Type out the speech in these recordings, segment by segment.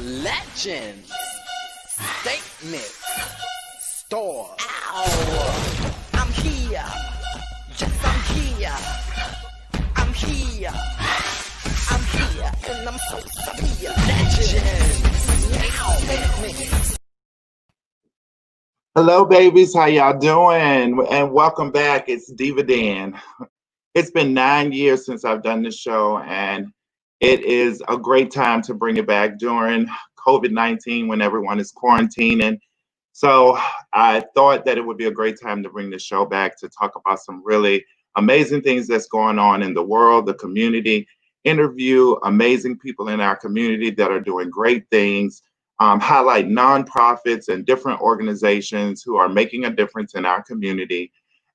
Legends, statements, store. Ow! I'm here. Yes, I'm here. I'm here. I'm here, and I'm so here. Legends. Statements. Hello, babies. How y'all doing? And welcome back. It's Diva Den. It's been 9 years since I've done this show, and it is a great time to bring it back during COVID-19 when everyone is quarantining. So I thought that it would be a great time to bring the show back to talk about some really amazing things that's going on in the world, the community, interview amazing people in our community that are doing great things, highlight nonprofits and different organizations who are making a difference in our community.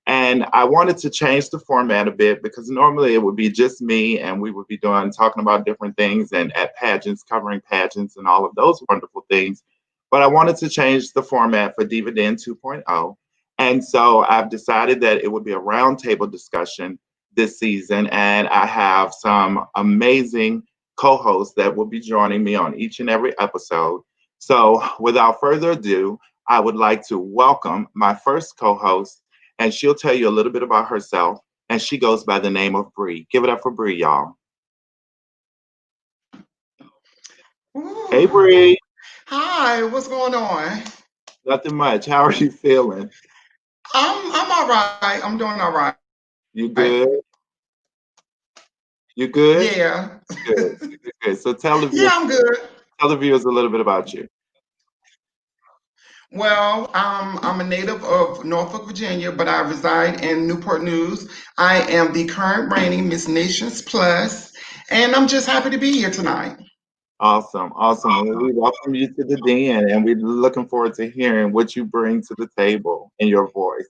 And I wanted to change the format a bit because normally it would be just me and we would be talking about different things and at pageants, covering pageants and all of those wonderful things. But I wanted to change the format for Diva Den 2.0. And so I've decided that it would be a roundtable discussion this season. And I have some amazing co-hosts that will be joining me on each and every episode. So without further ado, I would like to welcome my first co-host, and she'll tell you a little bit about herself. And she goes by the name of Bree. Give it up for Bree, y'all. Ooh. Hey, Bree. Hi, what's going on? Nothing much. How are you feeling? I'm all right. I'm doing all right. You good? You good? Yeah. Good. Good. So Yeah, I'm good. tell the viewers a little bit about you. Well, I'm a native of Norfolk, Virginia, but I reside in Newport News. I am the current reigning Miss Nations Plus, and I'm just happy to be here tonight. Awesome. Awesome. Well, we welcome you to the Den, and we're looking forward to hearing what you bring to the table in your voice.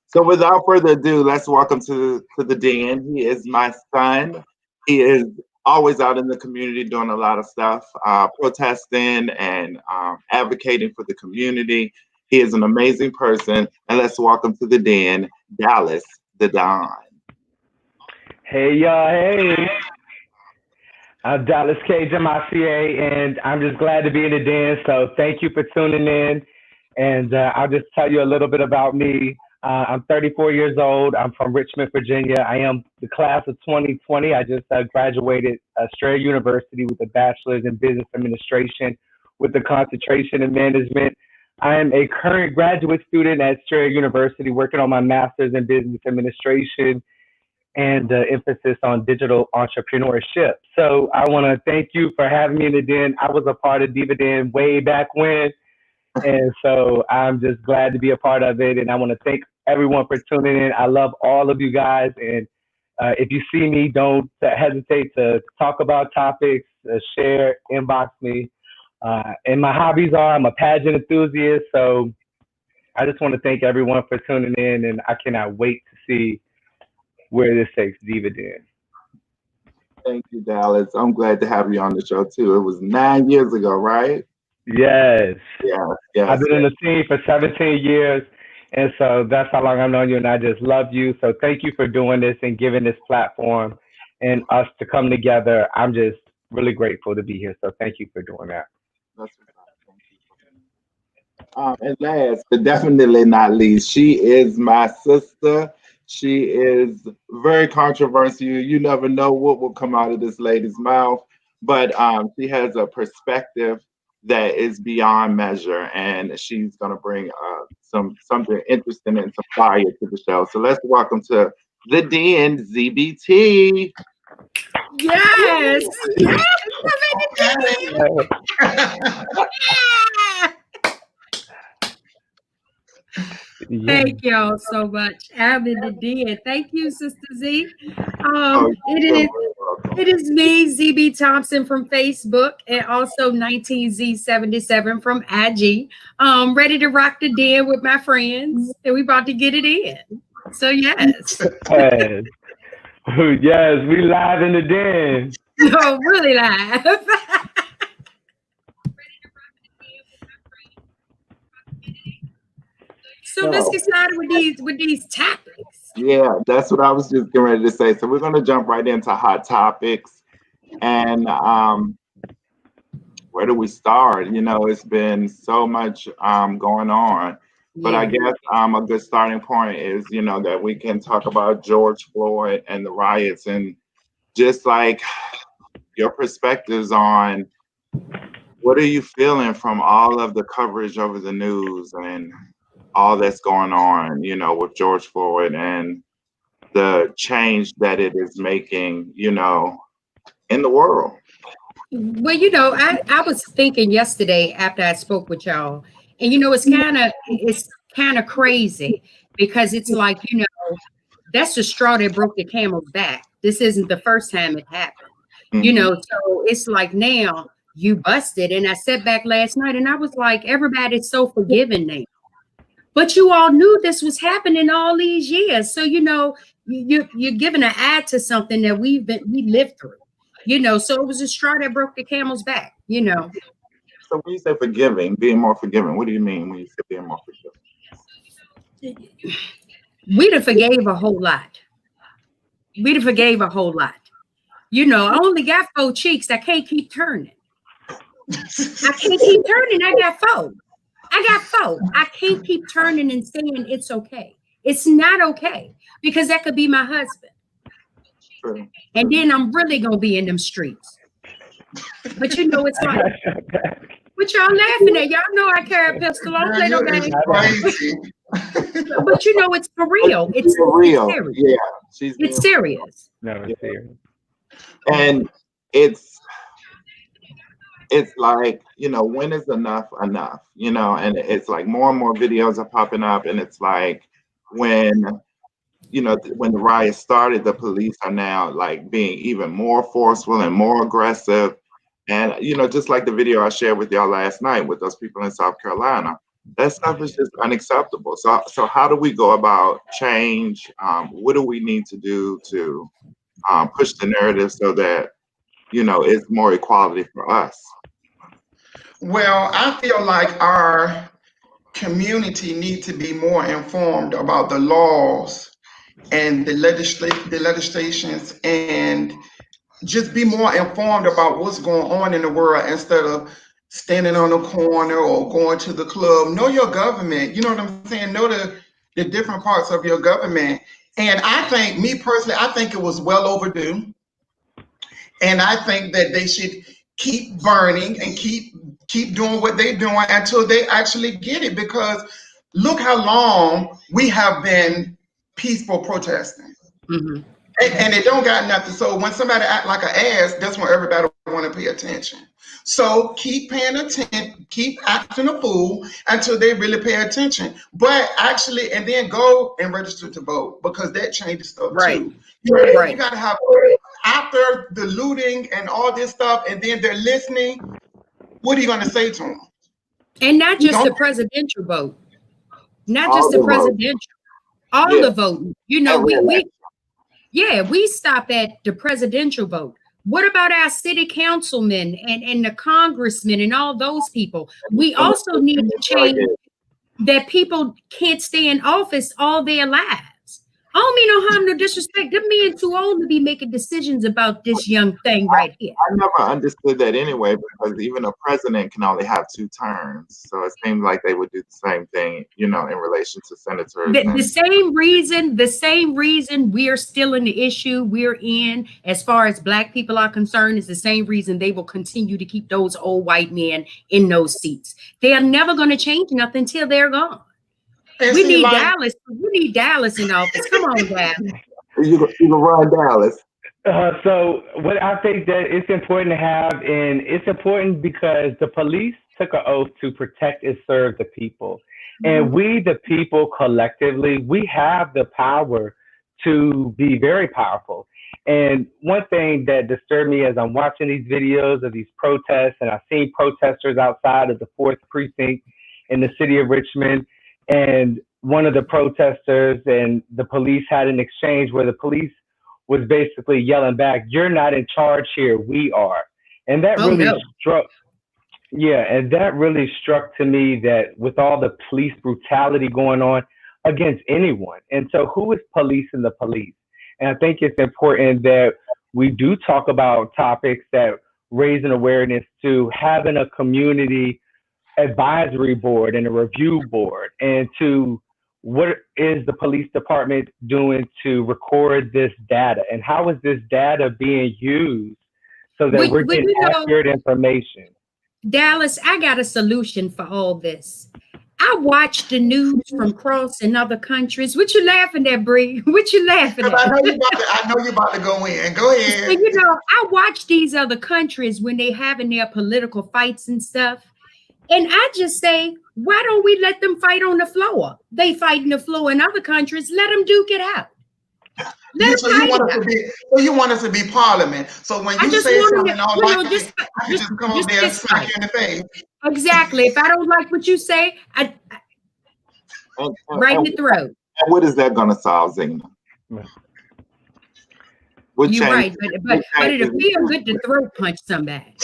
So without further ado, let's welcome to the Den. He is my son. He is always out in the community doing a lot of stuff, protesting and advocating for the community. He is an amazing person. And let's welcome to the Den, Dallas the Don. Hey, y'all. Hey. I'm Dallas Cage, MICA, and I'm just glad to be in the Den. So thank you for tuning in. And I'll just tell you a little bit about me. I'm 34 years old. I'm from Richmond, Virginia. I am the class of 2020. I just graduated Strayer University with a bachelor's in business administration with a concentration in management. I am a current graduate student at Strayer University working on my master's in business administration and emphasis on digital entrepreneurship. So I want to thank you for having me in the Den. I was a part of Diva Den way back when. And so I'm just glad to be a part of it. And I want to thank everyone for tuning in. I love all of you guys. And if you see me, don't hesitate to talk about topics, share, inbox me. And my hobbies are, I'm a pageant enthusiast. So I just want to thank everyone for tuning in. And I cannot wait to see where this takes Diva Den. Thank you, Dallas. I'm glad to have you on the show too. It was 9 years ago, right? Yes. Yeah. I've been in the scene for 17 years. And so that's how long I've known you. And I just love you. So thank you for doing this and giving this platform and us to come together. I'm just really grateful to be here. So thank you for doing that. That's thank you. And last but definitely not least, she is my sister. She is very controversial. You never know what will come out of this lady's mouth, but she has a perspective that is beyond measure, and she's going to bring something interesting and some fire to the show. So let's welcome to the Den, ZBT. Yes. Thank y'all so much. I'm in the Den. Thank you, Sister Z. It is me, ZB Thompson from Facebook, and also 19Z77 from IG. Ready to rock the Den with my friends, and we about to get it in. So yes. Yes, we live in the Den. No, really live. So let's get started with these topics. Yeah, that's what I was just getting ready to say. So we're going to jump right into hot topics. And where where do we start? You know, it's been so much going on. But I guess a good starting point is, you know, that we can talk about George Floyd and the riots and just like your perspectives on what are you feeling from all of the coverage over the news and all that's going on, you know, with George Floyd and the change that it is making, you know, in the world. Well, you know, I was thinking yesterday after I spoke with y'all, and you know, it's kind of crazy because it's like, you know, that's the straw that broke the camel's back. This isn't the first time it happened. You Mhm. know, so it's like now you busted. And I sat back last night and I was like, everybody's so forgiving now. But you all knew this was happening all these years. So, you know, you're giving an ad to something that we lived through. You know, so it was a straw that broke the camel's back, you know. So when you say forgiving, being more forgiving, what do you mean when you say being more forgiving? We'd have forgave a whole lot. We'd have forgave a whole lot. You know, I only got 4 cheeks. I can't keep turning. I can't keep turning. I got 4. I can't keep turning and saying it's okay. It's not okay because that could be my husband. True. And then I'm really going to be in them streets. But you know, it's like, what y'all laughing at? Y'all know I carry a pistol. I don't play no games. Crazy. But you know, it's for real. It's for real. serious. Yeah. It's serious. No, it's serious. And it's like, you know, when is enough, you know, and it's like more and more videos are popping up. And it's like when, you know, when the riot started, the police are now like being even more forceful and more aggressive. And, you know, just like the video I shared with y'all last night with those people in South Carolina, that stuff is just unacceptable. So how do we go about change? What do we need to do to push the narrative so that, you know, it's more equality for us? Well, I feel like our community needs to be more informed about the laws and the legislations, and just be more informed about what's going on in the world instead of standing on the corner or going to the club. Know your government. You know what I'm saying? Know the different parts of your government. And I think, me personally, I think it was well overdue. And I think that they should keep burning and keep doing what they're doing until they actually get it. Because look how long we have been peaceful protesting. Mm-hmm. And it don't got nothing. So when somebody act like an ass, that's when everybody want to pay attention. So keep paying attention, keep acting a fool until they really pay attention. But actually, and then go and register to vote, because that changes stuff too. You got to have, after the looting and all this stuff, and then they're listening. What are you going to say to them? And not just the presidential vote, not All just the the vote. presidential, all the voting. You know, we stop at the presidential vote. What about our city councilmen and the congressmen and all those people? We also need to change that people can't stay in office all their lives. I don't mean no harm, no disrespect. Them men too old to be making decisions about this young thing right here. I never understood that anyway, because even a president can only have 2 terms. So it seems like they would do the same thing, you know, in relation to senators. The same reason we're still in the issue we're in as far as Black people are concerned is the same reason they will continue to keep those old white men in those seats. They are never going to change nothing until they're gone. We need Dallas. We need Dallas in office. Come on, Dallas. You can run Dallas. So what I think that it's important to have, and it's important because the police took an oath to protect and serve the people. And we, the people, collectively, we have the power to be very powerful. And one thing that disturbed me as I'm watching these videos of these protests, and I've seen protesters outside of the 4th precinct in the city of Richmond, and one of the protesters and the police had an exchange where the police was basically yelling back, "You're not in charge here, we are." And that really struck to me, that with all the police brutality going on against anyone. And so who is policing the police? And I think it's important that we do talk about topics that raising awareness to having a community advisory board and a review board, and to what is the police department doing to record this data, and how is this data being used so that we're getting accurate information? Dallas, I got a solution for all this. I watch the news from across in other countries. What you laughing at, Bree? What you laughing at? I know you're about to go in. Go ahead. So, I watch these other countries when they having their political fights and stuff. And I just say, why don't we let them fight on the floor? They fight in the floor in other countries. Let them duke it out. So you want us to be parliament. So when you say something I don't like, I can just come up there and smack you in the face. Exactly. If I don't like what you say, I right in the throat. And what is that going to solve, Zena? You're right, but it'll feel good to throat punch somebody.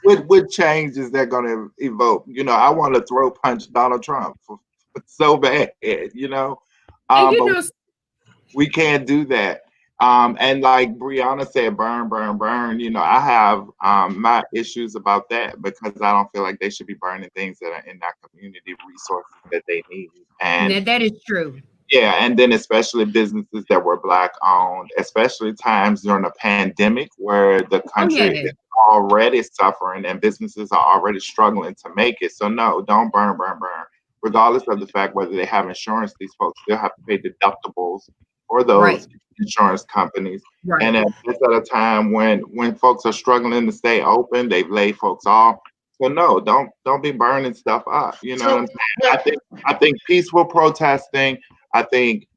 What change is that going to evoke? You know, I want to throat punch Donald Trump so bad, you know. But we can't do that. And like Brianna said, burn, burn, burn. You know, I have my issues about that because I don't feel like they should be burning things that are in our community, resources that they need. And that is true. Yeah, and then especially businesses that were Black owned, especially times during a pandemic where the country is already suffering and businesses are already struggling to make it. So no, don't burn, burn, burn. Regardless of the fact whether they have insurance, these folks still have to pay deductibles for those insurance companies. Right. And it's at a time when folks are struggling to stay open, they've laid folks off. So no, don't be burning stuff up. You know what I'm saying? I think peaceful protesting, I think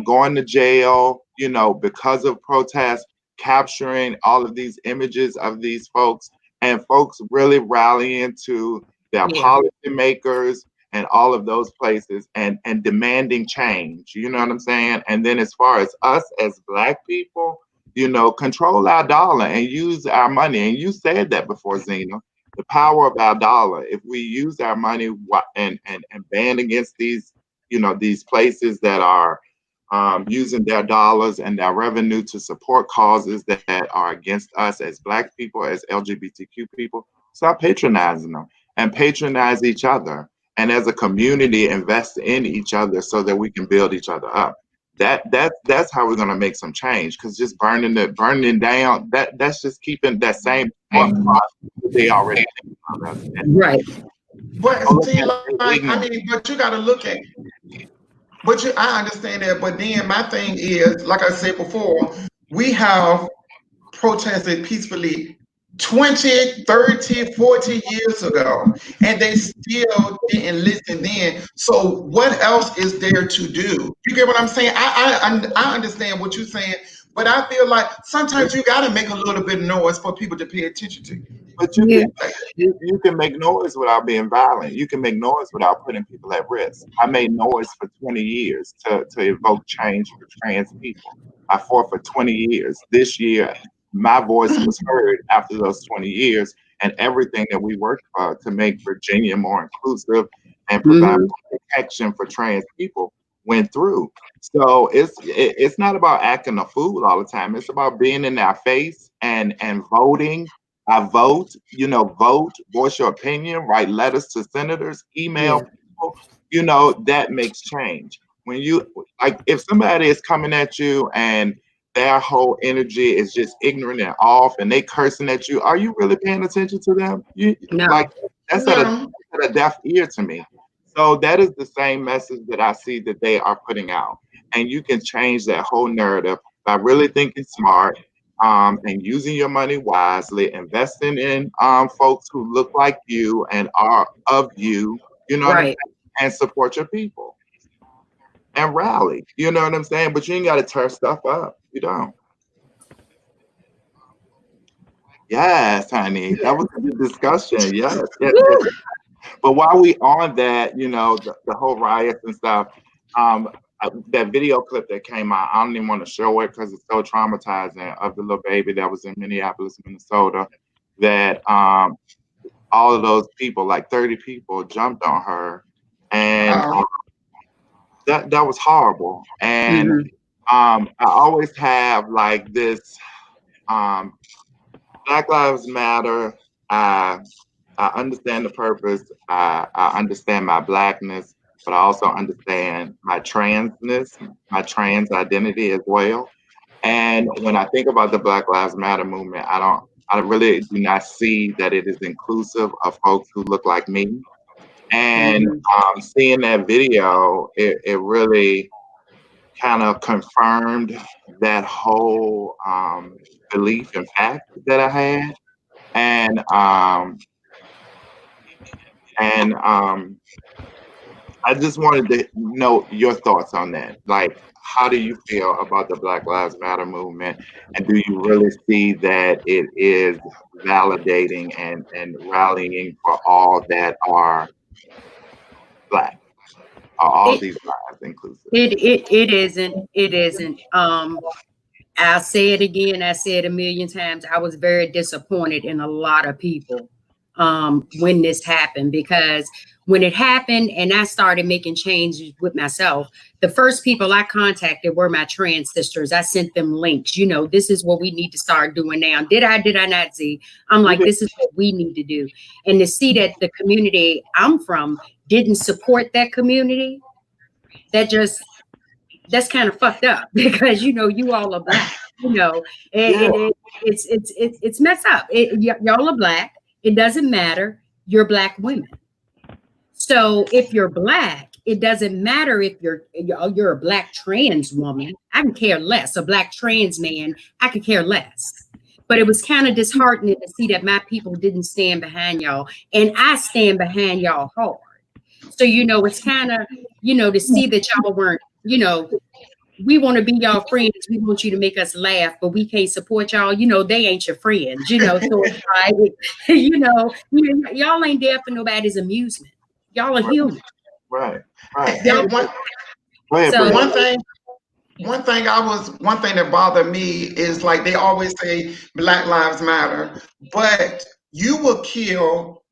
going to jail, you know, because of protests, capturing all of these images of these folks, and folks really rallying to their policymakers and all of those places and demanding change. You know what I'm saying? And then as far as us as Black people, you know, control our dollar and use our money. And you said that before, Zena. The power of our dollar. If we use our money and ban against these, you know, these places that are using their dollars and their revenue to support causes that are against us as Black people, as LGBTQ people, stop patronizing them and patronize each other. And as a community, invest in each other so that we can build each other up. That's how we're gonna make some change. Because just burning down, that's just keeping that same they already right. But see, but you gotta look at I understand that, but then my thing is, like I said before, we have protested peacefully 20, 30, 40 years ago, and they still didn't listen then. So what else is there to do? You get what I'm saying? I understand what you're saying, but I feel like sometimes you got to make a little bit of noise for people to pay attention to you. But you can make noise without being violent. You can make noise without putting people at risk. I made noise for 20 years to evoke change for trans people. I fought for 20 years. This year, my voice was heard after those 20 years, and everything that we worked for to make Virginia more inclusive and provide protection for trans people went through. So it's not about acting a fool all the time. It's about being in their face and voting. I vote, you know, vote, voice your opinion, write letters to senators, email people, you know, that makes change. When you, like, if somebody is coming at you and their whole energy is just ignorant and off and they cursing at you, are you really paying attention to them? No. Like, that's at a deaf ear to me. So that is the same message that I see that they are putting out. And you can change that whole narrative by really thinking smart, and using your money wisely, investing in folks who look like you and are of you, you know what I'm saying? And support your people. And rally, you know what I'm saying? But you ain't got to tear stuff up. You don't. Yes, honey. That was a good discussion. Yes. But while we on that, you know, the whole riots and stuff, that video clip that came out, I don't even want to show it because it's so traumatizing, of the little baby that was in Minneapolis, Minnesota, that all of those people, like 30 people, jumped on her. And that was horrible. And I always have like this Black Lives Matter. I understand the purpose. I understand my blackness, but I also understand my transness, my trans identity as well. And when I think about the Black Lives Matter movement, I really do not see that it is inclusive of folks who look like me. And Mhm. seeing that video, it really kind of confirmed that whole belief and fact that I had. And and I just wanted to know your thoughts on that. Like, how do you feel about the Black Lives Matter movement? And do you really see that it is validating and rallying for all that are Black, are all It these lives inclusive? it isn't. It isn't. I'll say it again. I said a million times. I was very disappointed in a lot of people when this happened, because when it happened and I started making changes with myself, the first people I contacted were my trans sisters. I sent them links. You know, this is what we need to start doing now. Did I not see? I'm You like, did. this is what we need to do. And to see that the community I'm from didn't support that community, that just that's kind of fucked up because you know you all are black. You know, Yeah, it's messed up. Y'all are black. It doesn't matter. You're black women. So if you're black, it doesn't matter if you're a black trans woman. I can care less. A black trans man, I could care less. But it was kind of disheartening to see that my people didn't stand behind y'all, and I stand behind y'all hard. So you know, it's kind of to see that y'all weren't we want to be y'all friends. We want you to make us laugh, but we can't support y'all. You know, they ain't your friends. You know, so it's like, y'all ain't there for nobody's amusement. Y'all are human. right, right. Y'all, And one Go ahead, so Britt. one thing that bothered me is like they always say Black Lives Matter, but you will kill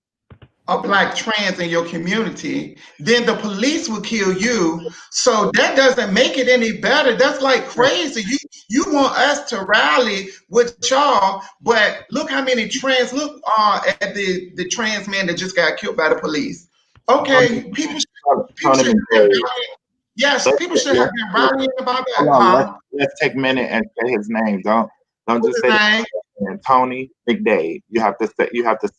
a black trans in your community, then the police will kill you. So that doesn't make it any better. That's like crazy. You want us to rally with y'all, but look how many trans look at the trans man that just got killed by the police. Okay, people Tony should have been McDade. rallying. Yes, Let's, people should have let's, been let's, rallying about hold that, on. huh? Let's take a minute and say his name. Don't What's just his say name? Tony McDade. You have to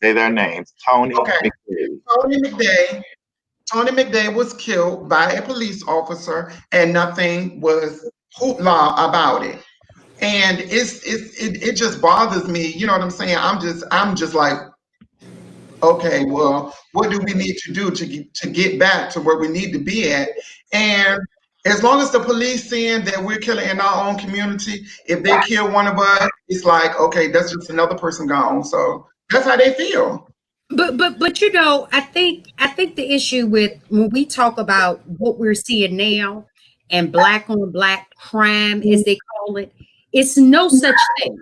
say their names. Tony Okay, McDade. Tony McDade. Tony McDade was killed by a police officer, and nothing was hoopla about it. And it just bothers me. You know what I'm saying? I'm just like, okay, well, what do we need to do to get back to where we need to be at? And as long as the police saying that we're killing in our own community, if they kill one of us, it's like, okay, that's just another person gone. So that's how they feel. but I think the issue with when we talk about what we're seeing now and black on black crime, as they call it, it's no such thing.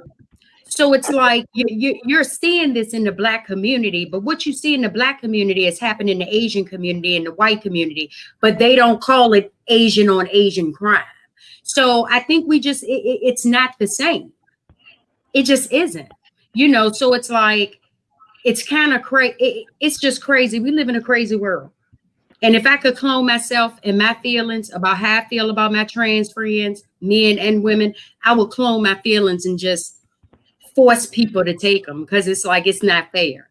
So it's like you're seeing this in the black community, but what you see in the black community is happening in the Asian community and the white community, but they don't call it Asian on Asian crime. So I think it's not the same. It just isn't. So it's like it's kind of crazy. It's just crazy. We live in a crazy world. And if I could clone myself and my feelings about how I feel about my trans friends, men and women, I would clone my feelings and just force people to take them because it's like it's not fair.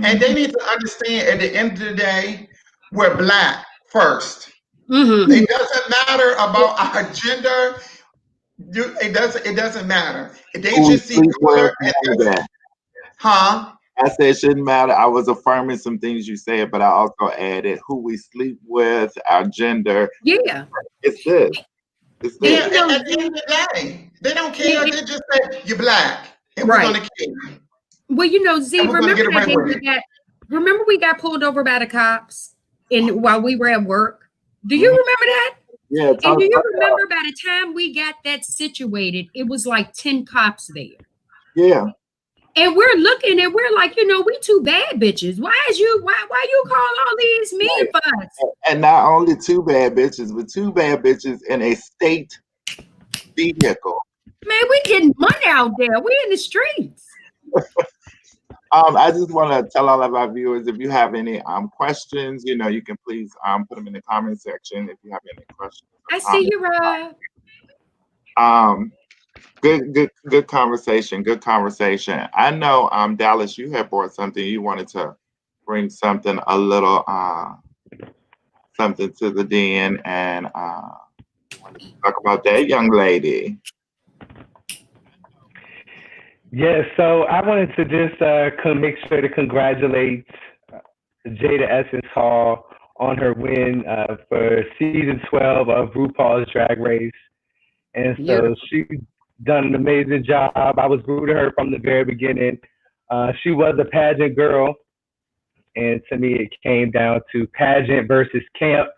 And they need to understand at the end of the day, we're black first. Mm-hmm. It doesn't matter about our gender. It doesn't matter. They Who we just see sleep with, color and none of that's that. huh? I said it shouldn't matter. I was affirming some things you said, but I also added who we sleep with, our gender. Yeah. It's this. It's And Yeah, this. you know, at the end of the day, they don't care. it, They just say you're black and we're right. gonna kill you Well, Z, and we're gonna remember get that away day with it. remember we got pulled over by the cops while we were at work? Do you Mhm. remember that? Yeah, And talk do you about that. remember by the time we got that situated, it was like 10 cops there. Yeah. And we're looking and we're like, we two bad bitches. Why you call all these Right. men for us? And not only two bad bitches, but two bad bitches in a state vehicle. Man, we getting money out there. We in the streets. I just want to tell all of our viewers, if you have any questions, you can please put them in the comment section if you have any questions I or see comments. you, Rob. Good conversation. Good conversation. I know, Dallas, you had brought something. You wanted to bring something a little, something to the den, and talk about that young lady. Yeah, so I wanted to just make sure to congratulate Jada Essence Hall on her win for season 12 of RuPaul's Drag Race. And so she done an amazing job. I was rooting her from the very beginning. She was a pageant girl. And to me, it came down to pageant versus camp.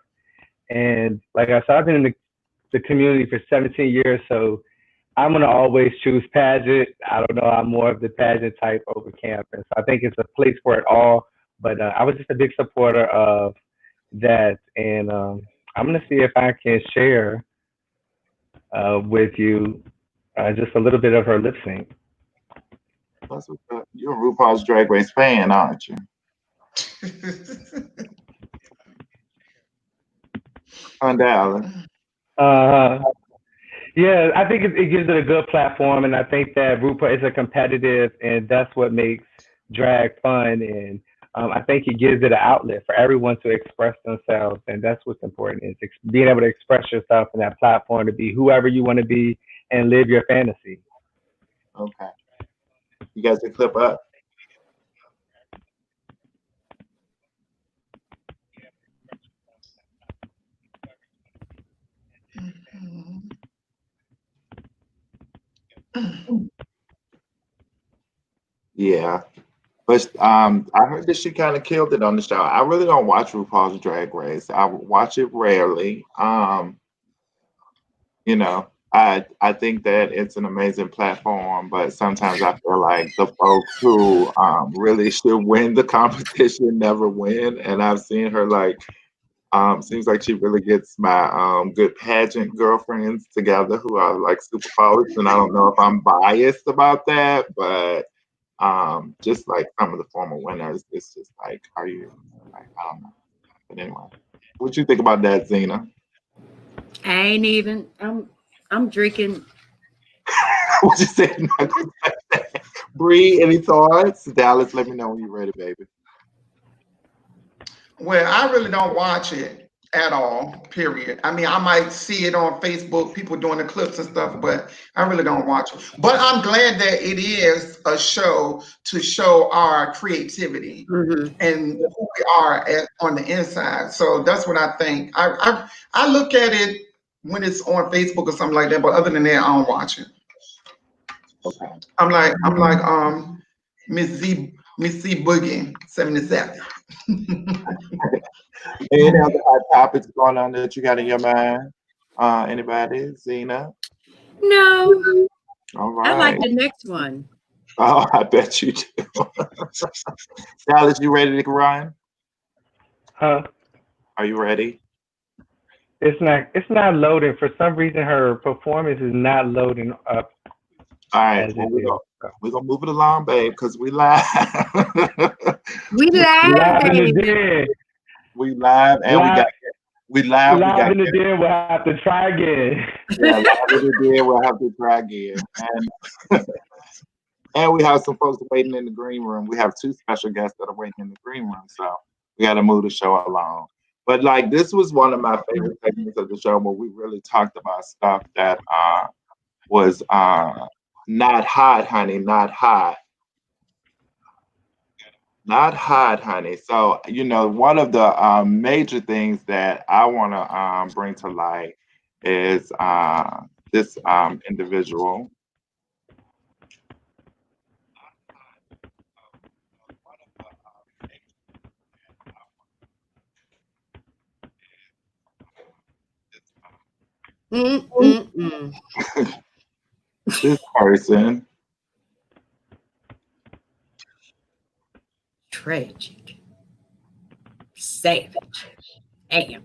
And like I said, I've been in the community for 17 years, so I'm going to always choose pageant. I don't know, I'm more of the pageant type over camp. And so I think it's a place for it all. But I was just a big supporter of that. And I'm going to see if I can share with you just a little bit of her lip sync. You're a RuPaul's Drag Race fan, aren't you? On Dallas. Yeah, I think it gives it a good platform, and I think that RuPaul is a competitive, and that's what makes drag fun. And I think it gives it an outlet for everyone to express themselves, and that's what's important, is being able to express yourself in that platform to be whoever you want to be and live your fantasy. Okay. You guys can clip up. Yeah. But I heard that she kind of killed it on the show. I really don't watch RuPaul's Drag Race. I watch it rarely. I think that it's an amazing platform, but sometimes I feel like the folks who really should win the competition never win. And I've seen her seems like she really gets my good pageant girlfriends together who are like super polished. And I don't know if I'm biased about that, but just like some of the former winners, it's just like, are you like, I don't know. But anyway, what you think about that, Zena? I ain't even. I'm drinking. What you say? Bree, any thoughts? Dallas, let me know when you're ready, baby. Well, I really don't watch it at all, period. I mean, I might see it on Facebook, people doing the clips and stuff, but I really don't watch it. But I'm glad that it is a show to show our creativity and who we are on the inside. So that's what I think. I look at it when it's on Facebook or something like that, but other than that, I don't watch it. Okay. I'm like Miss Z Boogie 77. Any other hot topics going on that you got in your mind? Anybody? Zena? No, All I like right. the next one. Oh, I bet you do. Dallas, you ready to run? Huh? Are you ready? It's not loading. For some reason, her performance is not loading up. All right. Well, we're gonna move it along, babe, because we live. We live, in the baby. den. We live, and we live. Live in the den. We'll have to try again. Yeah, live in the den. We'll have to try again. And we have some folks waiting in the green room. We have two special guests that are waiting in the green room, so we got to move the show along. But like, this was one of my favorite segments of the show where we really talked about stuff that was not hot, honey, not hot. Not hot, honey. So, one of the major things that I want to bring to light is this individual. This person. Tragic. Savage. Damn.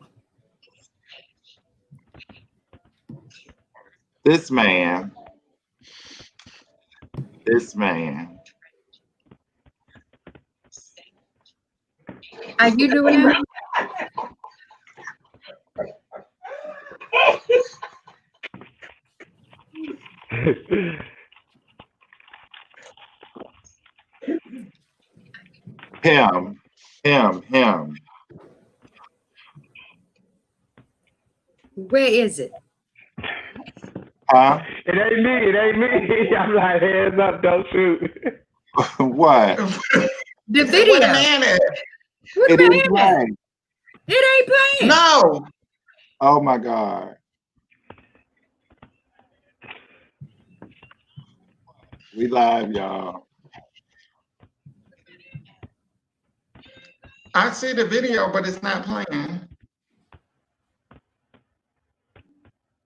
This man Are you doing that? Him. Where is it? Huh? It ain't me. I'm like, hands up, don't shoot. What? The Where the video. man at? What It the is man at? playing. It ain't playing. No. Oh my God. We live, y'all. I see the video, but it's not playing.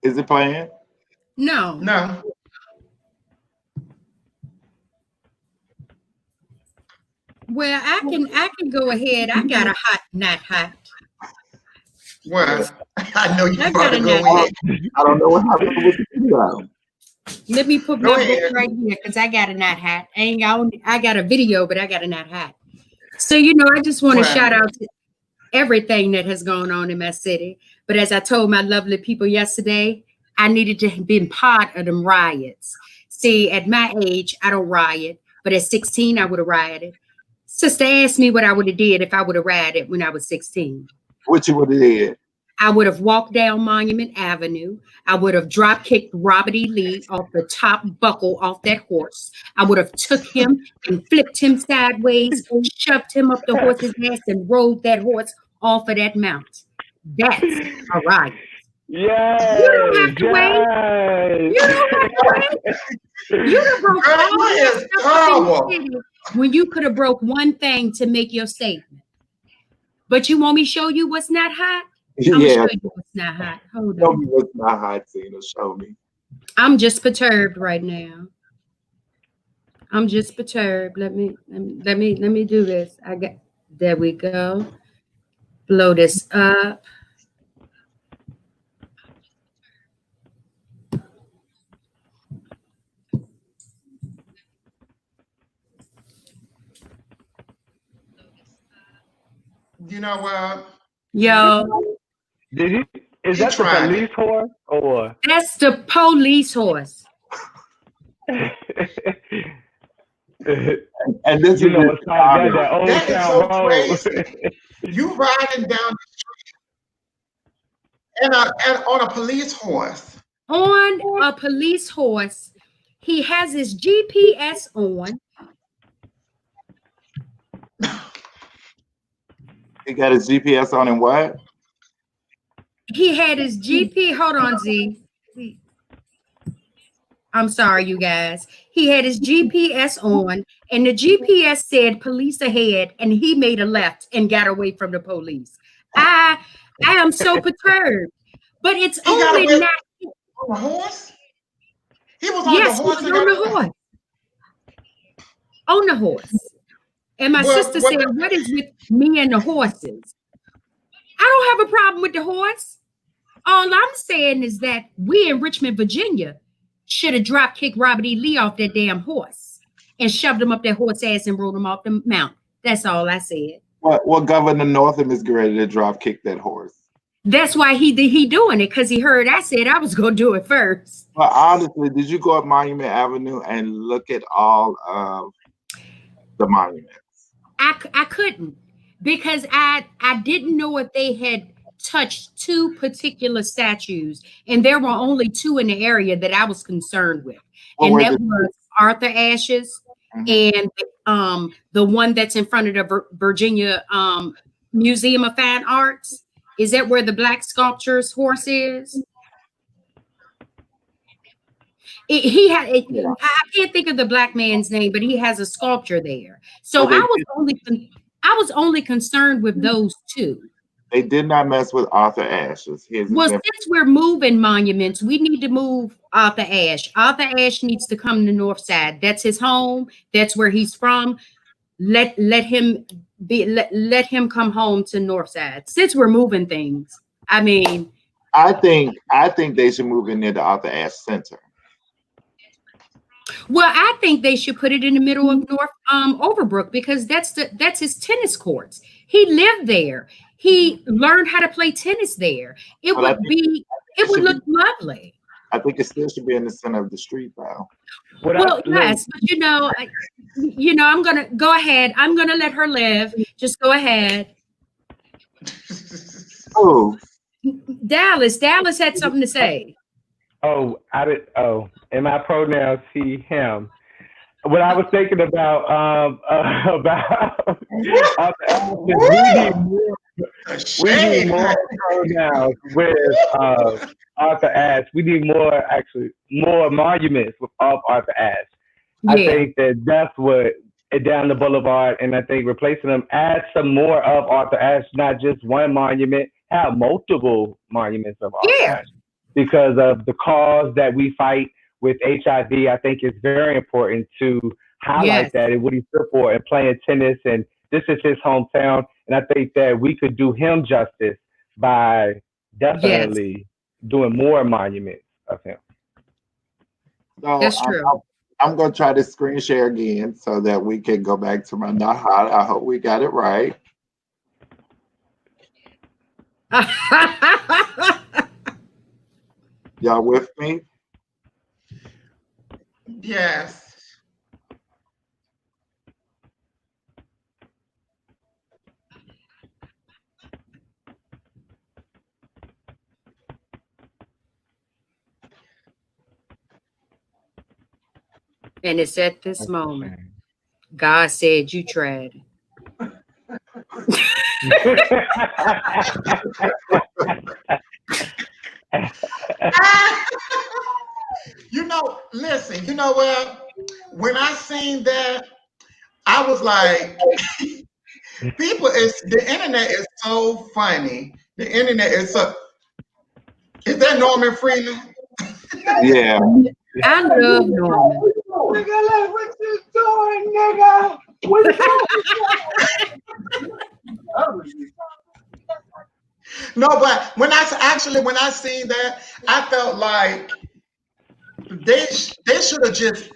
Is it playing? No. No. Well, I can go ahead. I got a hot, not hot. Well, I know you I about got to a go not. in. I don't know what happened with the video. Let me put Go my book ahead. right here because I got a not hot. I got a video, but I got a not hot. So I just want to Well, shout out to everything that has gone on in my city. But as I told my lovely people yesterday, I needed to be part of them riots. See, at my age, I don't riot, but at 16, I would have rioted. Sister asked me what I would have did if I would have rioted when I was 16. What you would have did? I would have walked down Monument Avenue. I would have drop kicked Robert E. Lee off the top buckle off that horse. I would have took him and flipped him sideways, shoved him up the horse's ass, and rode that horse off of that mount. That's a riot. Yes. You don't have to wait. You don't have to wait. You done broke girl, all you that is stuff up in the horrible. city when you could have broke one thing to make your statement. But you want me to show you what's not hot? I'm gonna Yeah. show you what's not hot. Hold Show on. me what's not hot, Tina. Show me. I'm just perturbed right now. I'm just perturbed. Let me do this. There we go. Blow this up. You know what? Yo, Is He that the tried police it. horse or? that's the police horse. And this You is know, just it's like that Old That is Town so Road. crazy. You riding down the street and on a police horse. On a police horse. He has his GPS on. He got his GPS on and what? He had his GP. Hold on, Z. I'm sorry, you guys. He had his GPS on, and the GPS said police ahead, and he made a left and got away from the police. I am so perturbed, but it's He got only away not. on a horse? He was on Yes, the he horse was and on got the away. horse. On the horse. And my Well, sister what- said, "What is with me and the horses?" I don't have a problem with the horse. All I'm saying is that we in Richmond, Virginia, should have drop kicked Robert E. Lee off that damn horse and shoved him up that horse ass and rode him off the mount. That's all I said. What Governor Northam is ready to drop kick that horse. That's why he doing it, because he heard I said I was gonna do it first. But honestly, did you go up Monument Avenue and look at all of the monuments? I couldn't, because I didn't know if they had touched two particular statues, and there were only two in the area that I was concerned with, What and were that the- was Arthur Ashe's and the one that's in front of the Virginia Museum of Fine Arts. Is that where the black sculpture's horse is? I can't think of the black man's name, but he has a sculpture there. So Well, I was only concerned with those two. They did not mess with Arthur Ashe's. Well, since we're moving monuments, we need to move Arthur Ashe. Arthur Ashe needs to come to North Side. That's his home. That's where he's from. Let him come home to North Side. Since we're moving things, I mean, I think they should move in near the Arthur Ashe Center. well, I think they should put it in the middle of North Overbrook, because that's his tennis courts. He lived there. He learned how to play tennis there. It But I would think be, it it would should look be. lovely. I think it still should be in the center of the street, though. Well, yes, but I'm gonna go ahead. I'm gonna let her live. Just go ahead. Oh, Dallas had something to say. Oh, and my pronouns he, him. What I was thinking about Arthur Ashe, we need more pronouns with Arthur Ashe. We need more monuments of Arthur Ashe. I Yeah. think that's what down the boulevard, and I think replacing them, add some more of Arthur Ashe, not just one monument, have multiple monuments of Arthur Yeah. Ashe. Because of the cause that we fight with HIV, I think it's very important to highlight Yes. that and what he stood for and playing tennis. And this is his hometown. And I think that we could do him justice by definitely doing more monuments of him. so That's true. I'm going to try to screen share again so that we can go back to my not hot. I hope we got it right. Y'all with me? Yes. And it's at this moment God said you tried it. Listen, you know what? When I seen that, I was like, the internet is so funny. The internet is so. Is that Norman Freeman? Yeah. I love Norman. Nigga, what you doing, nigga? What you No, but when I seen that, I felt like they should have just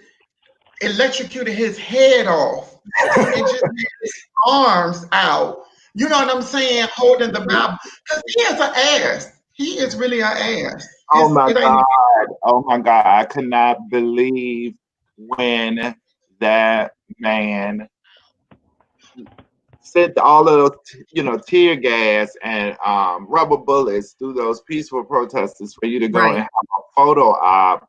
electrocuted his head off and just made his arms out. You know what I'm saying? Holding the Bible. Because he is an ass. He is really an ass. Oh my God. Oh my God. I could not believe when that man sent all of those, tear gas and rubber bullets through those peaceful protesters for you to go and have a photo op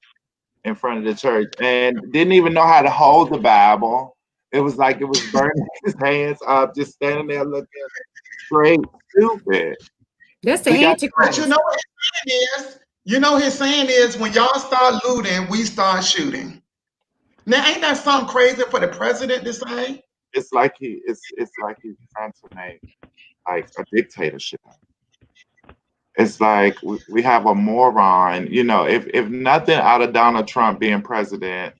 in front of the church, and didn't even know how to hold the Bible. It was like it was burning his hands up, just standing there looking straight stupid. That's the Antichrist. But you know what his saying is? His saying is, when y'all start looting, we start shooting. Now, ain't that something crazy for the president to say? It's like it's like he's trying to make like a dictatorship. It's like we have a moron. If nothing out of Donald Trump being president,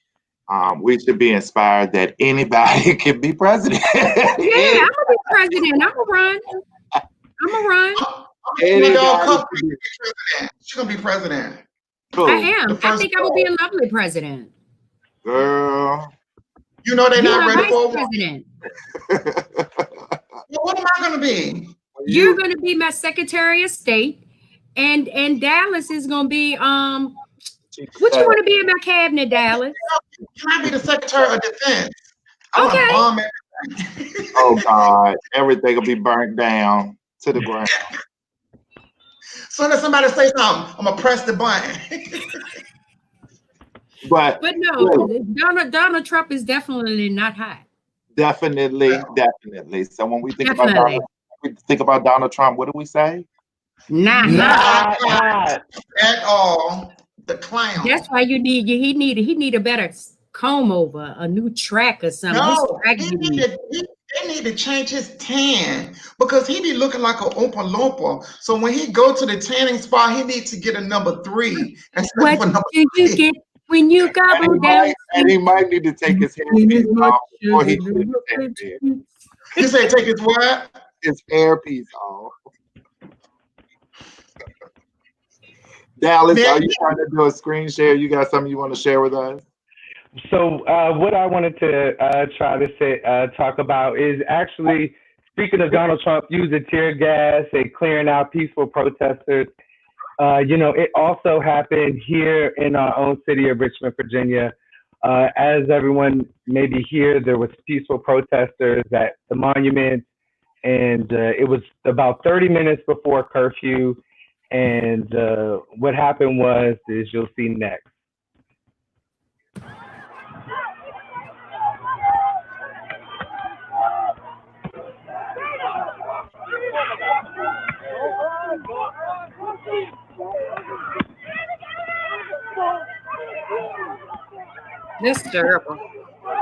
we should be inspired that anybody can be president. Yeah, I'm gonna be president. I'm gonna run. She's gonna be president. I am. I think I will be a lovely president. Girl. They're not ready for president. Well, what am I gonna be? You're gonna be my Secretary of State, and Dallas is gonna be what you want to be in my cabinet, Dallas? Can I be the Secretary of Defense? I want to bomb everything. Oh God, everything will be burnt down to the ground. Soon as somebody say something, I'm gonna press the button. But no, Donald Trump is definitely not hot. Definitely. So when we think about Donald Trump, what do we say? Not hot at all. The clown. That's why he need a better comb over, a new track or something. No, they need to change his tan because he be looking like an Oompa Loompa. So when he go to the tanning spot, he needs to get a number 3. What do you get when you gobble down? And he might need to take his hairpiece off before he gets in. You say take his what? His hairpiece off. Dallas, are you trying to do a screen share? You got something you want to share with us? So what I wanted to try to talk about is actually speaking of Donald Trump using tear gas and clearing out peaceful protesters, it also happened here in our own city of Richmond, Virginia. As everyone maybe here, there was peaceful protesters at the monument, and it was about 30 minutes before curfew. And what happened is you'll see next. This is terrible.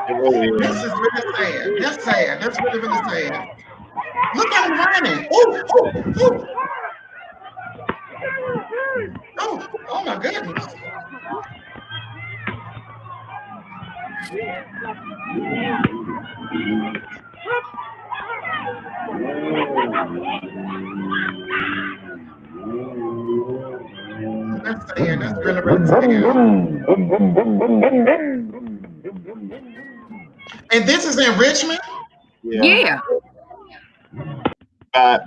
It really is. This is really sad. That's sad. That's really, really sad. Look at him running. Oh, oh, oh. Oh my goodness. That's sad. That's really, really sad. And this is in Richmond? Yeah.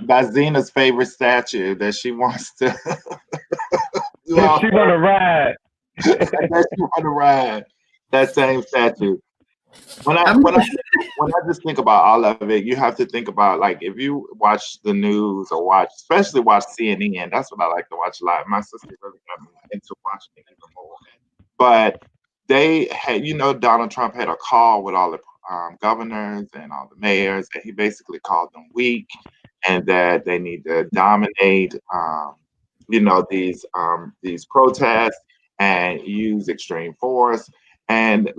By Zena's favorite statue that she wants to. She want to ride. That she want to ride. That same statue. When I just think about all of it, you have to think about, like, if you watch the news or especially watch CNN. That's what I like to watch a lot. My sister really got me into watching it even more. But they had, Donald Trump had a call with all the governors and all the mayors, and he basically called them weak and that they need to dominate, these protests and use extreme force. And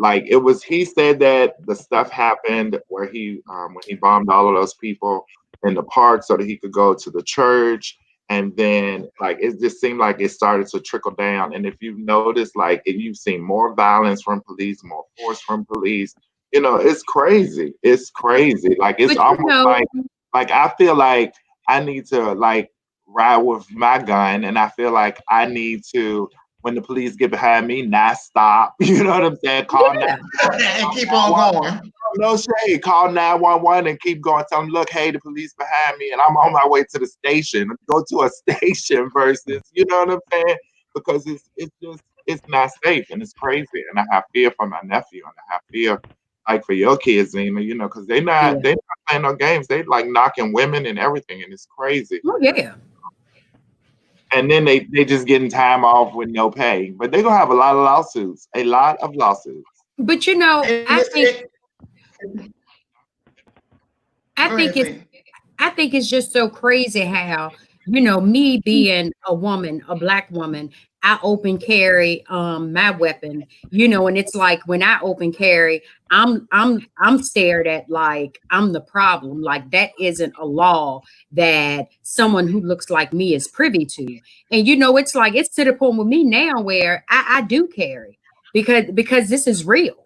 he said that the stuff happened where when he bombed all of those people in the park so that he could go to the church. And then it just seemed like it started to trickle down. And if you've noticed, you've seen more violence from police, more force from police, it's crazy. It's crazy. It's almost like I feel like I need to ride with my gun, and I feel like I need to, when the police get behind me, not stop. You know what I'm saying? Call and keep on going. No shade. Call 911 and keep going. Tell them, look, hey, the police behind me, and I'm on my way to the station. Go to a station versus, you know what I'm saying? Because it's not safe and it's crazy. And I have fear for my nephew, and I have fear for your kids, Zena, because they're not playing no games. They knocking women and everything, and it's crazy. Oh yeah. And then they just getting time off with no pay. But they're gonna have a lot of lawsuits. A lot of lawsuits. But I think it's just so crazy how, me being a woman, a Black woman, I open carry my weapon, and it's like when I open carry, I'm stared at like I'm the problem. Like that isn't a law that someone who looks like me is privy to. And it's like it's to the point with me now where I do carry because this is real.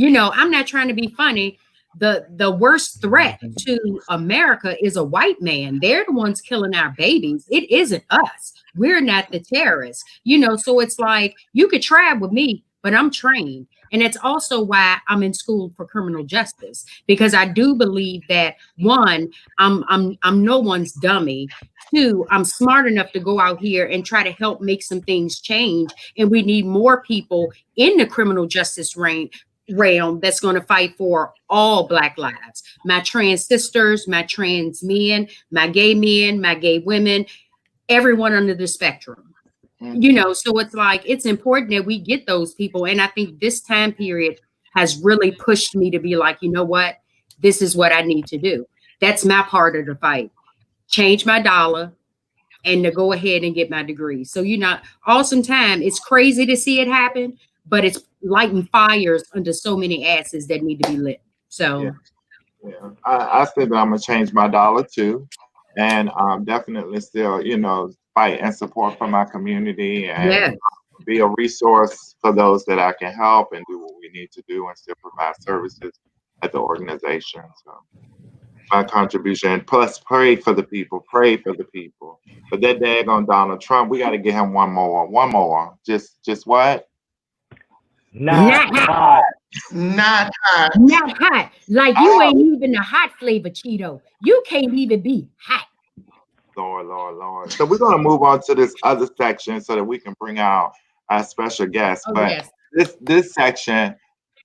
I'm not trying to be funny. The worst threat to America is a white man. They're the ones killing our babies. It isn't us. We're not the terrorists, so it's like you could try with me, but I'm trained. And it's also why I'm in school for criminal justice, because I do believe that one, I'm no one's dummy. Two, I'm smart enough to go out here and try to help make some things change. And we need more people in the criminal justice realm that's going to fight for all Black lives. My trans sisters, my trans men, my gay women, everyone under the spectrum. So it's like it's important that we get those people. And I think this time period has really pushed me to be like, you know what, this is what I need to do. That's my part of the fight. Change my dollar and to go ahead and get my degree. So awesome time. It's crazy to see it happen, but it's lighting fires under so many asses that need to be lit. So yeah. I said that I'm gonna change my dollar too. And definitely still, fight and support for my community and be a resource for those that I can help and do what we need to do and still provide services at the organization. So my contribution, plus pray for the people. But that daggone Donald Trump, we got to get him one more. Just what? Not hot. Not hot. Not hot. Like you ain't even a hot flavor Cheeto. You can't even be hot. Lord. So we're gonna move on to this other section so that we can bring out our special guest. Oh, But yes. this section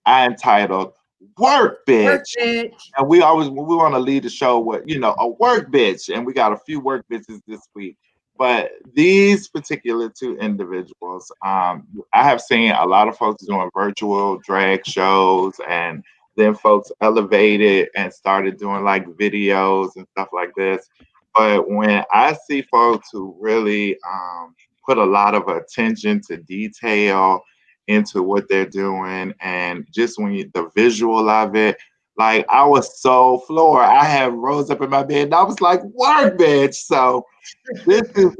I entitled "Work Work, Bitch," bitch. and we want to lead the show with a work bitch, and we got a few work bitches this week. But these particular two individuals, I have seen a lot of folks doing virtual drag shows, and then folks elevated and started doing like videos and stuff like this. But when I see folks who really put a lot of attention to detail into what they're doing, and just the visual of it, like I was so floored. I had rose up in my bed and I was like, "Work, bitch!" So this is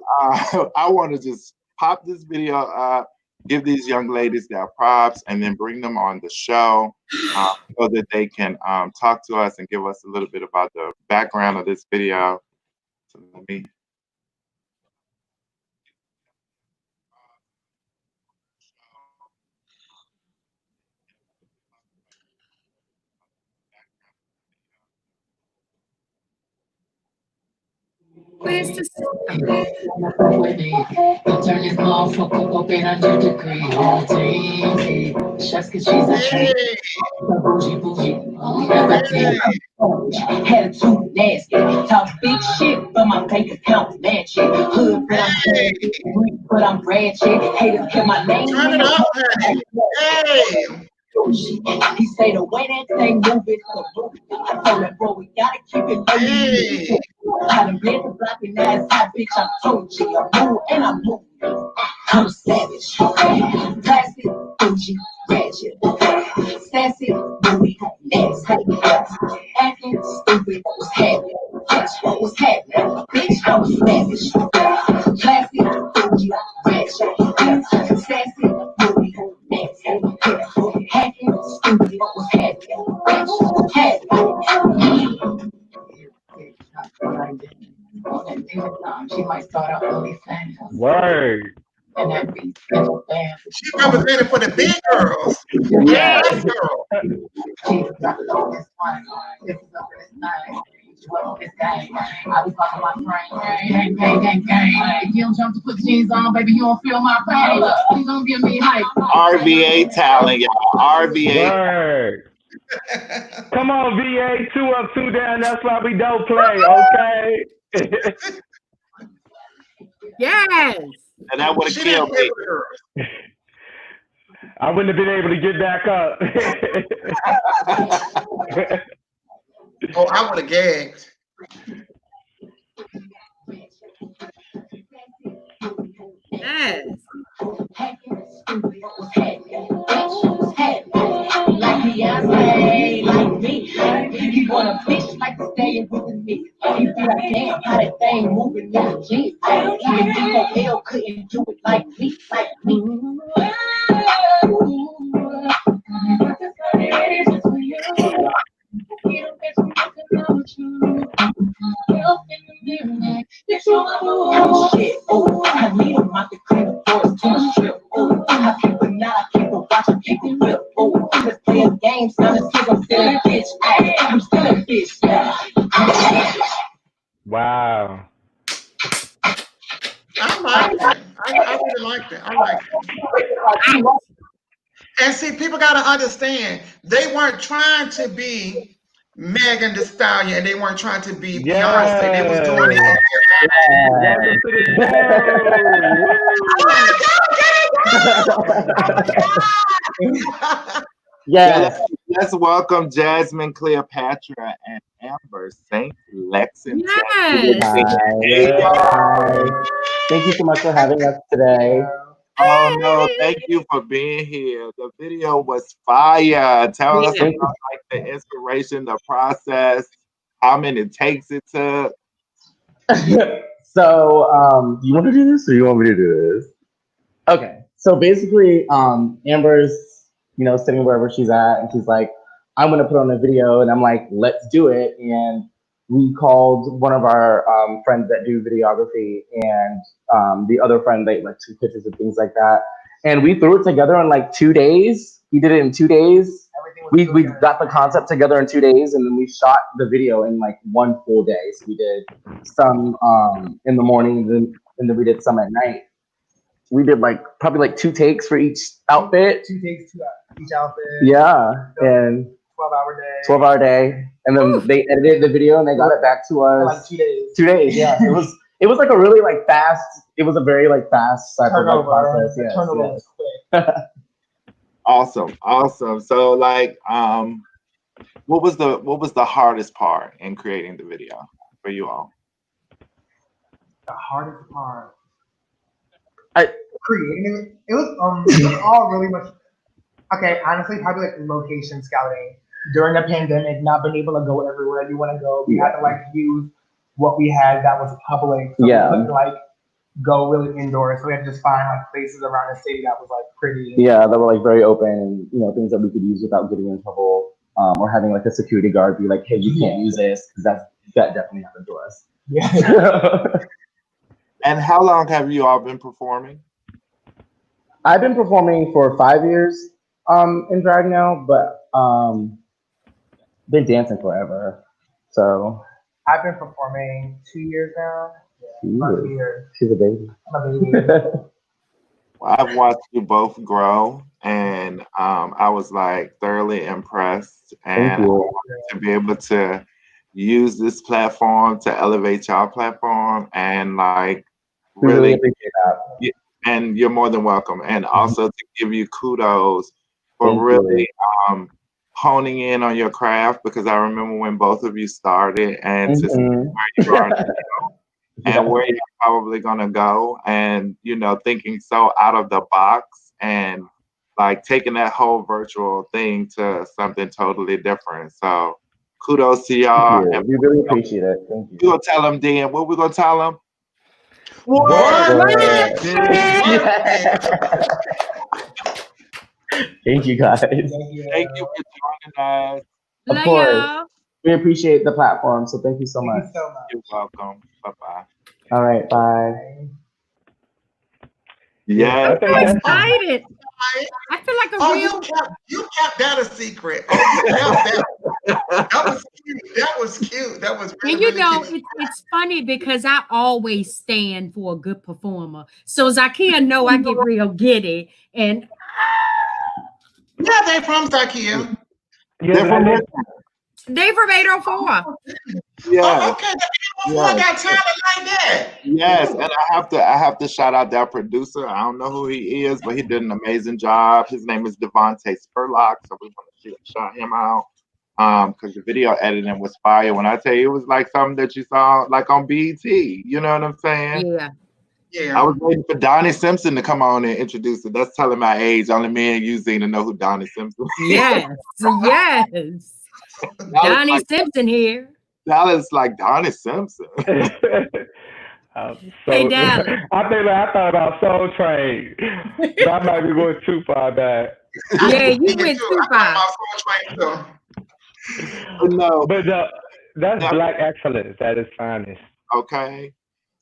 I want to just pop this video up, give these young ladies their props, and then bring them on the show so that they can talk to us and give us a little bit about the background of this video. So let me. Where's the Turn this motherfucker up in 100-degree all day. Just cause she's a tree. Hey, Bougie. Never did. Attitude nasty. Talk big shit, but my bank account matching. Hood, but I'm hey, but I'm ratchet. Haters kill my name. turn it up, honey. Hey, He say the way that thing move is the move. I told him, bro, we gotta keep it low. hey. I done bled the block and ass hot, bitch. I'm Gucci. I move and I move. I'm a savage. Classic, bougie, ratchet. Sassy, booty, nasty. Acting stupid, was happening. Bitch, what was happening? Bitch, I was savage. Classic, bougie, ratchet. Sassy, booty, nasty. Hacking, stupid, what was happening? Bitch, what was happening? She might start out OnlyFans. Word. And that be special band. She represented for the big girls. Yeah. Big girl. Jesus, I love this one. This is up this night. This game. I was fucking my friend. Gang. If you don't jump to put jeans on, baby, you don't feel my pain. Please don't give me hype. RVA talent, y'all. RVA. Word. Come on, VA. 2 up, 2 down. That's why we don't play, okay? Yes. And that would have She didn't killed play me. with the girls. I wouldn't have been able to get back up. Oh, I would have gagged. Yes. Like Beyonce, like me. He want a bitch like to stay with me. He be like, damn, how that thing moving in the jeans. Even D4L couldn't do it like me, Oh shit, oh, I need a mouth to clean the floors to the strip. Oh, I keep a knot, I keep a watch, I keep a whip. Oh, let's play a game, son, it's cause I'm still a bitch. Ay, I'm still a bitch, yeah. Wow. I liked it. I really liked it. I liked it. And see, people got to understand, they weren't trying to be Megan Thee Stallion, and they weren't trying to be Beyonce. They was doing it. Welcome to the show. Yes. Let's welcome Jasmine, Cleopatra, and Amber St. Lexington. Yes. Hi. Thank you so much for having us today. Oh no, thank you for being here. The video was fire. Tell us about like the inspiration, the process, how many takes it took. So, do you want to do this or you want me to do this? Okay. So basically, Amber's, sitting wherever she's at, and she's like, I'm gonna put on a video, and I'm like, let's do it. And we called one of our friends that do videography, and the other friend that took pictures and things like that. And we threw it together in like 2 days. We did it in 2 days, We got the concept together in 2 days, and then we shot the video in like 1 full day. So we did some in the morning, and then we did some at night. We did like probably like 2 takes for each outfit. 2 takes, each outfit. Yeah, and 12-hour day, and then they edited the video and they got it back to us. Like 2 days. 2 days. Yeah, it was like a really like fast. It was a very like fast cycle process. Yes, turnover was quick. Awesome. So like, what was the hardest part in creating the video for you all? The hardest part. Creating it was all really much. Okay, honestly, probably like location scouting during the pandemic. Not being able to go everywhere you want to go, we had to like use what we had that was public. So we couldn't like go really indoors. So we had to just find like places around the city that was like pretty. Yeah, that were like very open, and you know, things that we could use without getting in trouble, or having like a security guard be like, "Hey, you can't use this," because that definitely happened to us. Yeah. And how long have you all been performing? I've been performing for 5 years in drag now, but been dancing forever. So I've been performing 2 years now. She's a baby. I'm a baby. Well, I've watched you both grow, and I was like thoroughly impressed, and to be able to use this platform to elevate y'all platform, and like really appreciate that. And you're more than welcome. And also to give you kudos for really honing in on your craft, because I remember when both of you started, and to see where you are now, and where you're probably gonna go, and you know, thinking so out of the box, and like taking that whole virtual thing to something totally different. So kudos to y'all. And we really appreciate it. Thank you. We're gonna tell them, Dan, what we gonna tell them? Thank you, guys. Thank you for joining us. Of course. We appreciate the platform, so thank you so much. You're welcome. Bye-bye. All right, bye. Yeah. I'm excited. I feel like a real. You kept that a secret. Oh, you kept that. That was cute. That was really, And you really know, cute. it's funny because I always stand for a good performer. So Zakia know I get real giddy. And Yeah, they from Zakia. They're from there. they from 804. Yeah. Oh, okay. They got talent like that. Yes, and I have to shout out that producer. I don't know who he is, but he did an amazing job. His name is Devontae Spurlock, so we want to shout him out. Because the video editing was fire. When I tell you, it was like something that you saw like on BET. You know what I'm saying? Yeah. I was waiting for Donnie Simpson to come on and introduce it. That's telling my age. Only me and you seem to know who Donnie Simpson is. Yes. Donnie Simpson here. Dallas like Donnie Simpson. Hey, Dallas. I thought about Soul Train. But I might be going too far back. Yeah, you went too far. No, but that's Black excellence at its finest. Okay.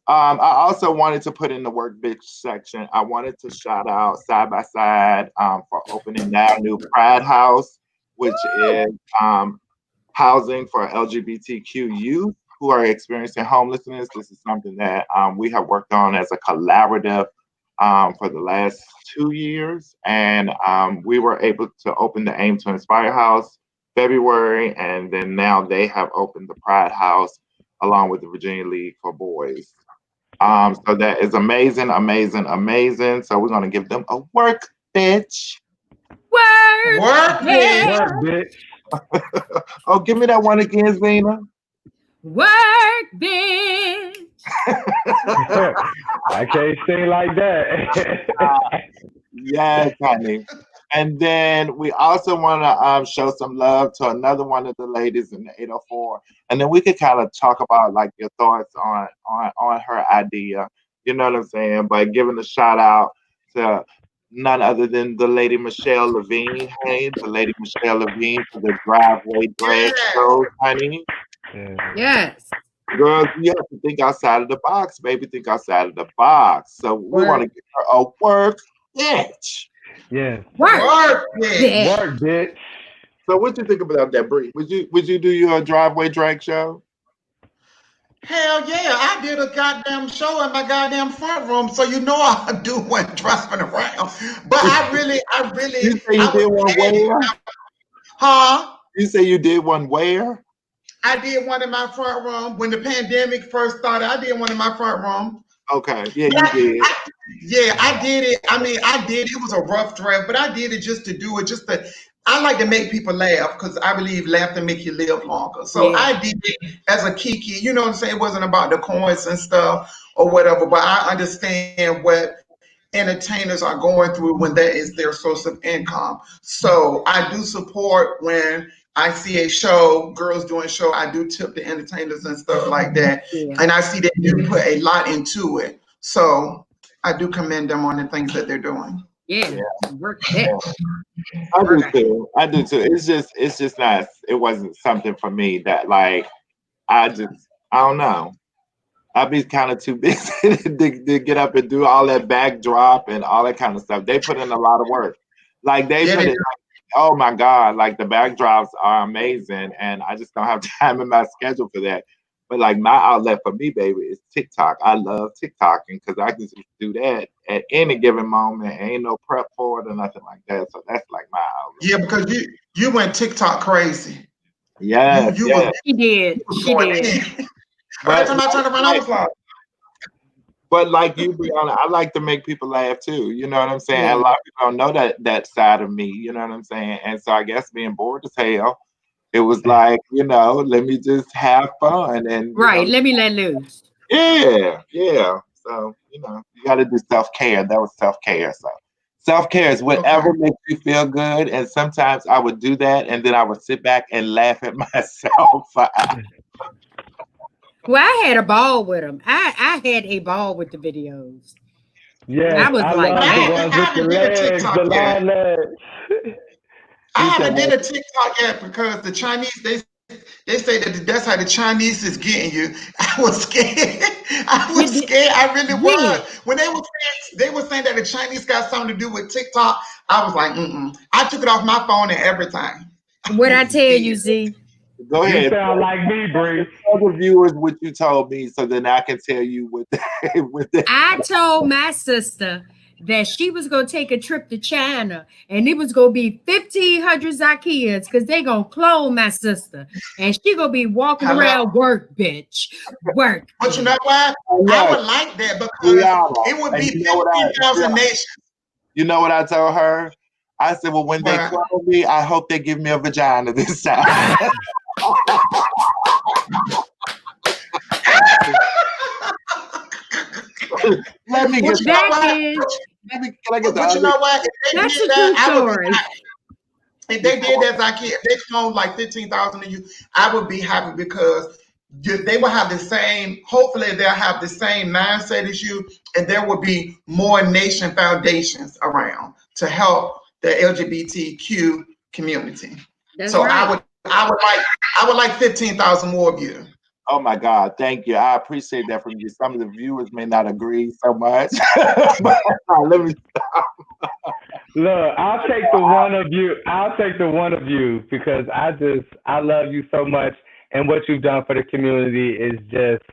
I also wanted to put in the work bitch section. I wanted to shout out Side by Side for opening that new Pride House, which is housing for LGBTQ youth who are experiencing homelessness. This is something that we have worked on as a collaborative for the last 2 years. And we were able to open the Aim to Inspire House February, and then now they have opened the Pride House along with the Virginia League for Boys. So that is amazing, amazing, amazing. So we're gonna give them a work, bitch. Work, bitch. Oh, give me that one again, Zena. Work, bitch. I can't sing like that. Yes, honey. And then we also want to show some love to another one of the ladies in the 804, and then we could kind of talk about like your thoughts on her idea. You know what I'm saying? But giving a shout out to none other than the lady Michelle Levine. Hey, the lady Michelle Levine for the Driveway Drag Show, honey. Yes. Girls, you have to think outside of the box, baby. Think outside of the box. So we want to give her a work, bitch. Yeah. Work, bitch. Work, bitch. So what you think about that, Bree? Would you do your driveway drag show? Hell yeah, I did a goddamn show in my goddamn front room, so you know I do one driving around. But You say you I did was one petty. where? Huh? You say you did one where? I did one in my front room when the pandemic first started. I did one in my front room. Okay, yeah, But you did. yeah, I did it. I mean, I did. It was a rough draft, but I did it just to do it. I like to make people laugh because I believe laughter make you live longer. So Yeah. I did it as a kiki. You know what I'm saying? It wasn't about the coins and stuff or whatever, but I understand what entertainers are going through when that is their source of income. So I do support when I see a show, girls doing show, I do tip the entertainers and stuff like that. Yeah. And I see they do put a lot into it. So I do commend them on the things that they're doing. Yeah. Work that. I do Work. too. I do too. It's just not. It wasn't something for me that like I don't know. I'd be kind of too busy to get up and do all that backdrop and all that kind of stuff. They put in a lot of work. Like they Yeah, put they it. Oh my God! Like the backdrops are amazing, and I just don't have time in my schedule for that. But like my outlet for me, baby, is TikTok. I love TikToking because I can just do that at any given moment. Ain't no prep for it or nothing like that. So that's like my outlet. yeah, because you went TikTok crazy. You Yes, you was, yes. She did. you was She going did. in. Every But time I turned around, I like, was like, but like you, Brianna, I like to make people laugh too. You know what I'm saying? And a Yeah. lot of people don't know that side of me. You know what I'm saying? And so I guess being bored as hell, it was like, let me just have fun and Right. Let me let loose. yeah, yeah. So, you got to do self care. That was self care. So, self care is okay. whatever makes you feel good. And sometimes I would do that and then I would sit back and laugh at myself. Well, I had a ball with them. I had a ball with the videos. I Yeah. Yes, was I like, But love the yeah. ones I with the haven't did a legs, TikTok the yet. long legs. I You said haven't did what? a TikTok yet because the Chinese they say that that's how the Chinese is getting you. I was scared. I You was did. scared. I really Yeah. was. When they were saying that the Chinese got something to do with TikTok, I was like, mm-mm. I took it off my phone and everything. I What I was tell you, scared. Z. Go You ahead. sound like me, Bree. Tell the viewers what you told me so then I can tell you what they. I told my sister that she was gonna take a trip to China and it was gonna be 1,500 Zacchaeus because they gonna clone my sister and she gonna be walking Hello. around work, bitch. Work, But you bitch. know what? I Look, would like that because Brianna, it would and be you know what 15,000 nations. you know what I told her? I said, well, when they But clone me, I hope they give me a vagina this time. Let me get you know That what? is can I get the But you other? know what? If they that's did a that, true I would be story. if they did that, Zacchaeus, if they cloned like 15,000 of you, I would be happy because they will have the same, hopefully they'll have the same mindset as you, and there will be more nation foundations around to help the LGBTQ community. That's So right. I would like 15,000 more of you. Oh my God, thank you. I appreciate that from you. Some of the viewers may not agree so much. But let me Look, I'll take the one of you. I'll take the one of you because I love you so much, and what you've done for the community is just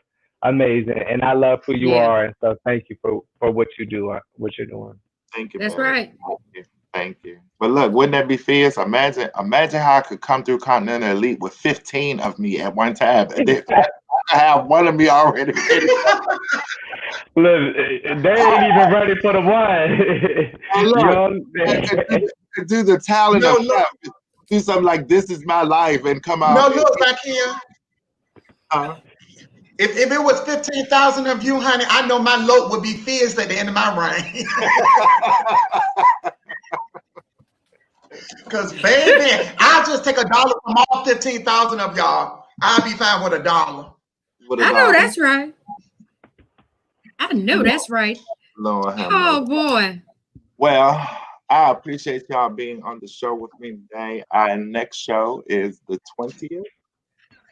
amazing, and I love who you Yeah, are, and so thank you for what you do, what you're doing. thank you, that's baby. right. Thank you. Thank you. But look, wouldn't that be fierce? Imagine how I could come through Continental Elite with 15 of me at one time. I have one of me already ready. Look, they ain't even ready for the one. And You look, know? and do the talent No, of look, do something like "This Is My Life" and come no, out. look, Zacchaeus. Uh, If it was 15,000 of you, honey, I know my load would be fierce at the end of my reign. Because, baby, I'll just take $1 from all 15,000 of y'all. I'll be fine with $1. with a I know dog. that's right. I know that's right. Lord have mercy. Oh boy. Well, I appreciate y'all being on the show with me today. Our next show is the 20th,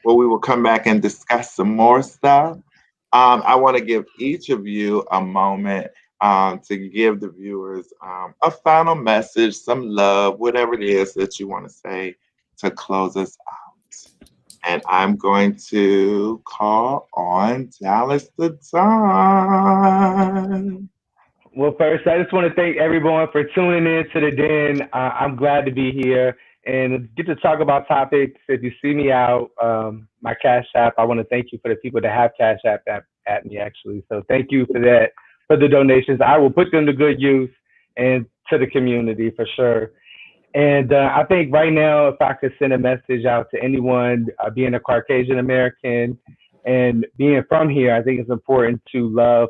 where we will come back and discuss some more stuff. I want to give each of you a moment to give the viewers a final message, some love, whatever it is that you want to say. to close us out. And I'm going to call on Dallas the Don. Well, first, I just want to thank everyone for tuning in to the Den. I'm glad to be here and get to talk about topics. If you see me out, my Cash App, I want to thank you for the people that have Cash App at me, actually. So thank you for that, for the donations. I will put them to good use and to the community for sure. And I think right now, if I could send a message out to anyone, being a Caucasian American and being from here, I think it's important to love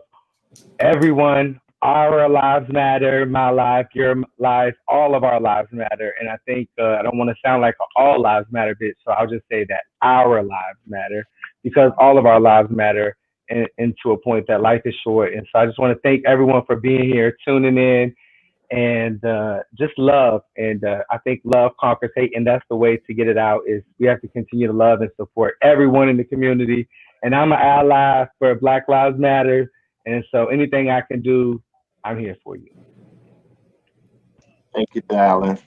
everyone. Our lives matter, my life, your life, all of our lives matter. And I think I don't want to sound like an all lives matter bitch, so I'll just say that our lives matter because all of our lives matter and to a point that life is short. And so I just want to thank everyone for being here, tuning in, and just love. And I think love conquers hate, and that's the way to get it out. Is we have to continue to love and support everyone in the community. And I'm an ally for Black Lives Matter, and so anything I can do, I'm here for you. Thank you, Dallas.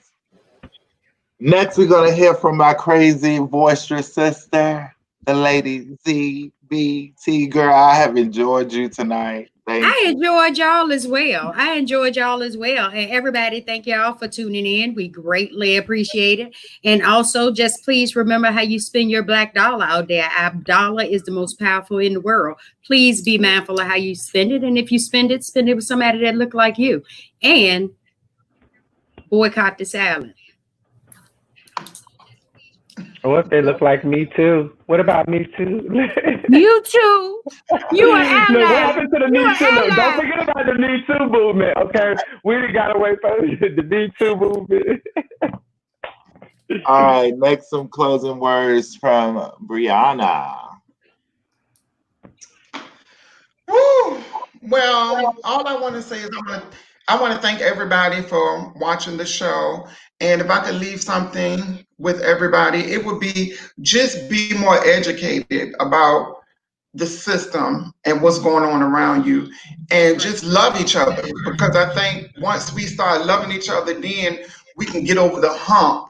Next, we're gonna hear from my crazy, boisterous sister, the lady ZBT. Girl, I have enjoyed you tonight. I enjoyed y'all as well. And everybody, thank y'all for tuning in. We greatly appreciate it. And also, just please remember how you spend your black dollar out there. Our dollar is the most powerful in the world. Please be mindful of how you spend it. And if you spend it with somebody that look like you. And boycott the salad. What if they look like me too? What about me too? You too. You an ally. No, what happened to the Me Too? No, don't forget about the Me Too movement, okay? We done got away from the Me Too movement. All right, next, some closing words from Brianna. Woo. Well, all I want to say is I want to thank everybody for watching the show. And if I could leave something with everybody, it would be just be more educated about the system and what's going on around you, and just love each other. Because I think once we start loving each other, then we can get over the hump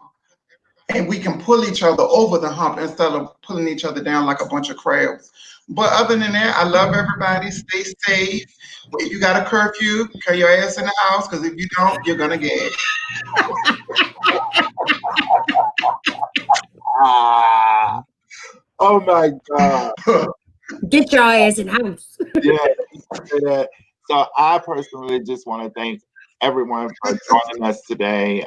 and we can pull each other over the hump instead of pulling each other down like a bunch of crabs. But other than that, I love everybody. Stay safe. If you got a curfew, carry your ass in the house, because if you don't, you're gonna get it. Oh my God. Get your ass in the house. Yeah. So I personally just want to thank everyone for joining us today.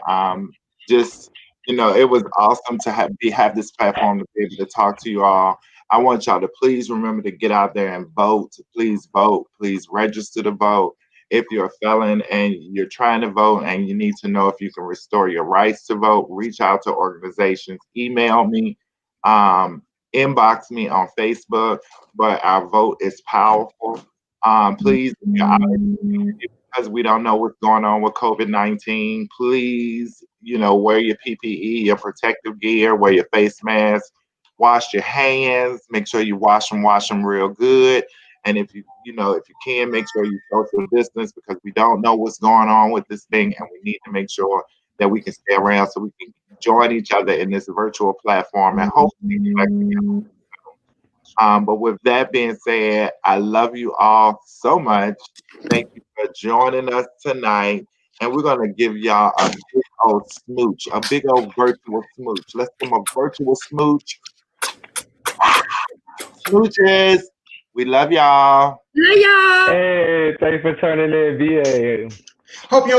Just, it was awesome to have this platform to be able to talk to you all. I want y'all to please remember to get out there and vote. Please vote. Please register to vote. If you're a felon and you're trying to vote and you need to know if you can restore your rights to vote, reach out to organizations, email me, inbox me on Facebook. But our vote is powerful. Please, because we don't know what's going on with COVID-19, please, wear your PPE, your protective gear, wear your face mask, wash your hands, make sure you wash them real good. And if you can, make sure you social distance, because we don't know what's going on with this thing, and we need to make sure that we can stay around so we can join each other in this virtual platform and hopefully but with that being said, I love you all so much. Thank you for joining us tonight. And we're going to give y'all a big old smooch, a big old virtual smooch. Let's give them a virtual smooch. Smooches. We love y'all. Love y'all. Hey, thanks for turning in, VA. Hope you